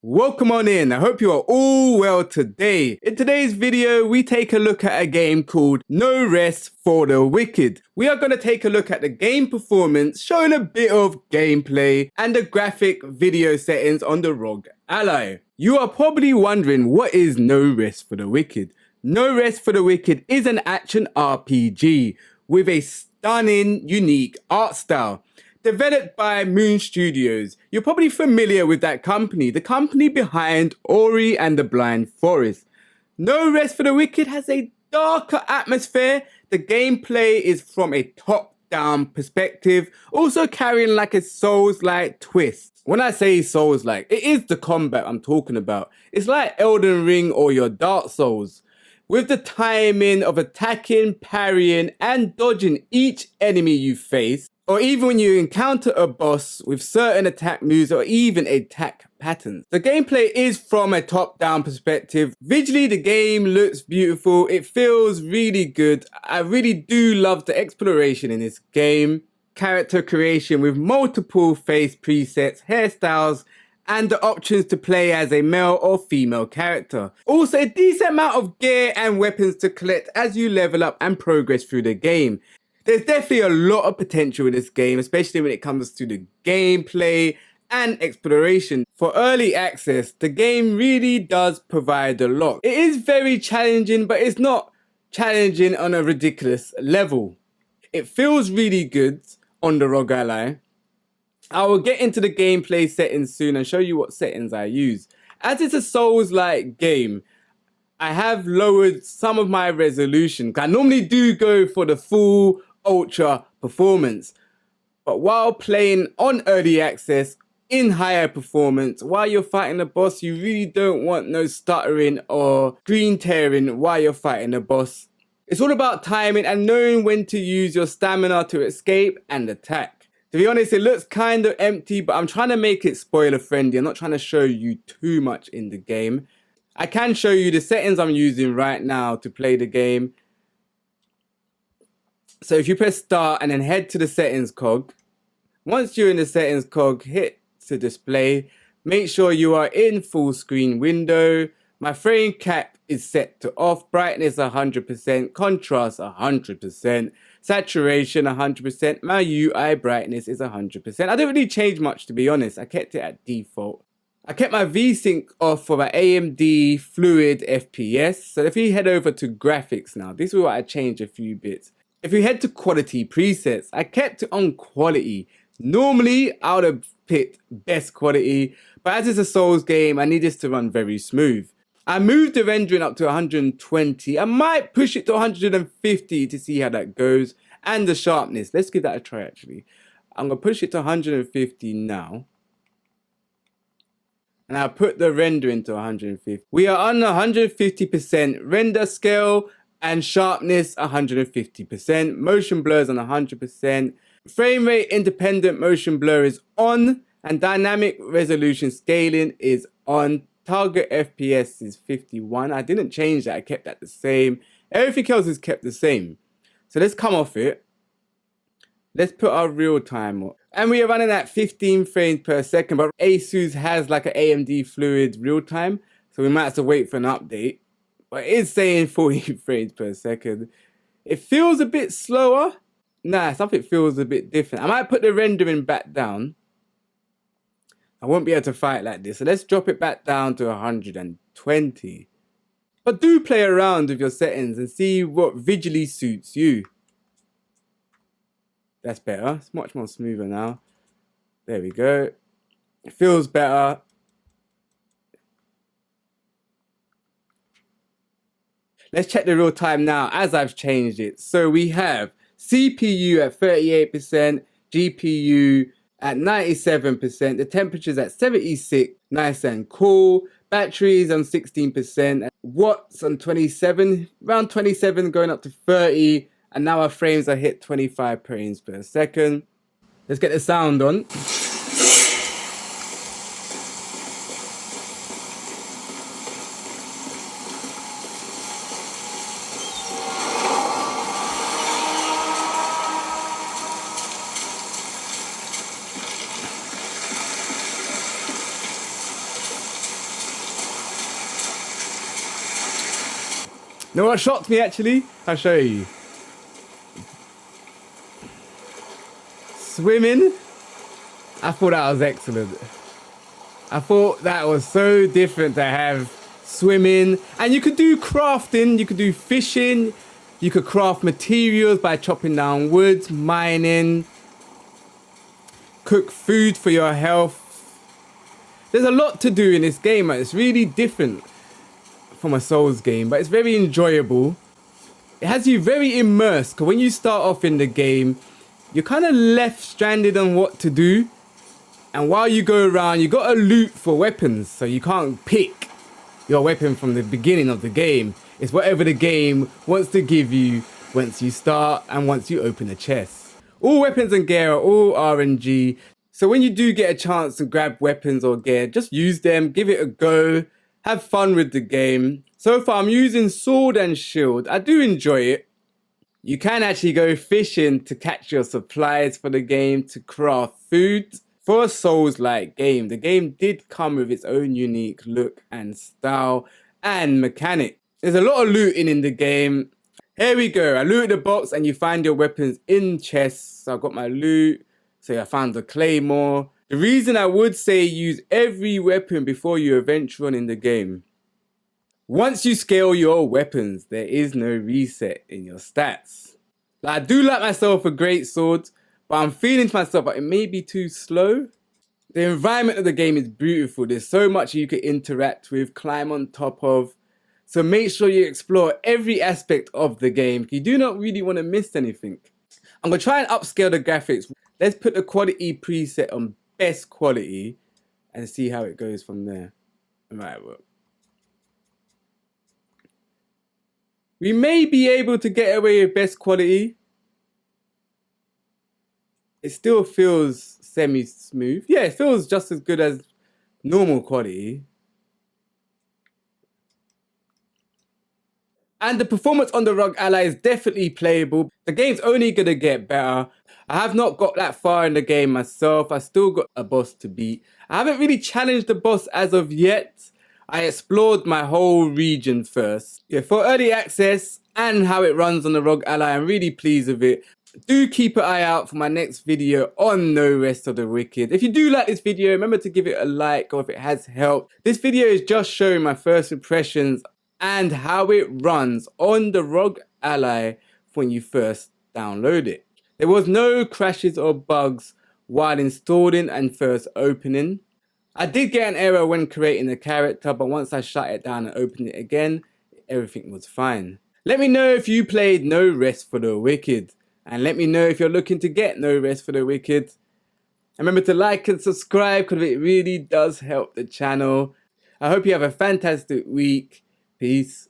Welcome on in. I hope you are all well today. In today's video, we take a look at a game called No Rest for the Wicked. We are going to take a look at the game performance, showing a bit of gameplay and the graphic video settings on the Rog Ally. You are probably wondering, what is No Rest for the Wicked? No Rest for the Wicked is an action RPG with a stunning, unique art style. Developed by Moon Studios. You're probably familiar with that company, the company behind Ori and the Blind Forest. No Rest for the Wicked has a darker atmosphere. The gameplay is from a top-down perspective, also carrying like a Souls-like twist. When I say Souls-like, it is the combat I'm talking about. It's like Elden Ring or your Dark Souls, with the timing of attacking, parrying, and dodging each enemy you face, or even when you encounter a boss with certain attack moves or even attack patterns. The gameplay is from a top-down perspective. Visually, the game looks beautiful. It feels really good. I really do love the exploration in this game. Character creation with multiple face presets, hairstyles, and the options to play as a male or female character. Also, a decent amount of gear and weapons to collect as you level up and progress through the game. There's definitely a lot of potential in this game, especially when it comes to the gameplay and exploration. For early access, the game really does provide a lot. It is very challenging, but it's not challenging on a ridiculous level. It feels really good on the Rog Ally. I will get into the gameplay settings soon and show you what settings I use. As it's a Souls-like game, I have lowered some of my resolution. I normally do go for the full ultra performance, but while playing on early access in higher performance, while you're fighting a boss, you really don't want no stuttering or screen tearing while you're fighting a boss. It's all about timing and knowing when to use your stamina to escape and attack. To be honest, it looks kind of empty, but I'm trying to make it spoiler friendly. I'm not trying to show you too much in the game. I can show you the settings I'm using right now to play the game. So if you press start and then head to the settings cog, once you're in the settings cog, hit to display, make sure you are in full screen window. My frame cap is set to off, brightness 100%, contrast 100%, saturation 100%, my UI brightness is 100%. I don't really change much, to be honest. I kept it at default. I kept my VSync off for my AMD Fluid FPS. So if you head over to graphics now, this is where I changed a few bits. If you head to quality presets, I kept it on quality. Normally, I would have picked best quality, but as it's a Souls game, I need this to run very smooth. I moved the rendering up to 120. I might push it to 150 to see how that goes. And the sharpness. Let's give that a try, actually. I'm going to push it to 150 now. And I'll put the rendering to 150. We are on 150% render scale and sharpness 150%. Motion blurs on 100%. Frame rate independent motion blur is on. And dynamic resolution scaling is on. Target FPS is 51. I didn't change that. I kept that the same. Everything else is kept the same. So let's come off it. Let's put our real time on. And we are running at 15 frames per second. But Asus has like an AMD Fluid real time. So we might have to wait for an update. But it is saying 40 frames per second. It feels a bit slower. Nah, something feels a bit different. I might put the rendering back down. I won't be able to fight like this. So let's drop it back down to 120. But do play around with your settings and see what visually suits you. That's better. It's much more smoother now. There we go. It feels better. Let's check the real time now as I've changed it. So we have CPU at 38%, GPU at 97%, the temperature's at 76, nice and cool. Batteries on 16%, watts on 27, around 27 going up to 30, and now our frames are hit 25 frames per second. Let's get the sound on. You know what shocked me actually? I'll show you. Swimming, I thought that was excellent. I thought that was so different to have swimming. And you could do crafting, you could do fishing, you could craft materials by chopping down woods, mining, cook food for your health. There's a lot to do in this game, man. It's really different from a Souls game, but it's very enjoyable. It has you very immersed, because when you start off in the game, you're kind of left stranded on what to do. And while you go around, you got to loot for weapons, so you can't pick your weapon from the beginning of the game. It's whatever the game wants to give you once you start and once you open a chest. All weapons and gear are all RNG. So when you do get a chance to grab weapons or gear, just use them, give it a go, have fun with the game. So far I'm using sword and shield. I do enjoy it. You can actually go fishing to catch your supplies for the game, to craft food. For a Souls-like game, the game did come with its own unique look and style and mechanic. There's a lot of looting in the game. Here we go, I looted the box and you find your weapons in chests. So I've got my loot. So I found the claymore. The reason I would say use every weapon before you venture on in the game. Once you scale your weapons, there is no reset in your stats. Like, I do like myself a great sword, but I'm feeling to myself that it may be too slow. The environment of the game is beautiful. There's so much you can interact with, climb on top of. So make sure you explore every aspect of the game. You do not really want to miss anything. I'm going to try and upscale the graphics. Let's put the quality preset on best quality and see how it goes from there. Right, well. We may be able to get away with best quality. It still feels semi-smooth. Yeah, it feels just as good as normal quality. And the performance on the Rog Ally is definitely playable. The game's only gonna get better. I have not got that far in the game myself. I still got a boss to beat. I haven't really challenged the boss as of yet. I explored my whole region first. Yeah, for early access and how it runs on the Rog Ally, I'm really pleased with it. Do keep an eye out for my next video on No Rest of the Wicked. If you do like this video, remember to give it a like, or if it has helped. This video is just showing my first impressions and how it runs on the Rog Ally when you first download it. There was no crashes or bugs while installing and first opening. I did get an error when creating the character, but once I shut it down and opened it again, everything was fine. Let me know if you played No Rest for the Wicked, and let me know if you're looking to get No Rest for the Wicked. And remember to like and subscribe, because it really does help the channel. I hope you have a fantastic week. Peace.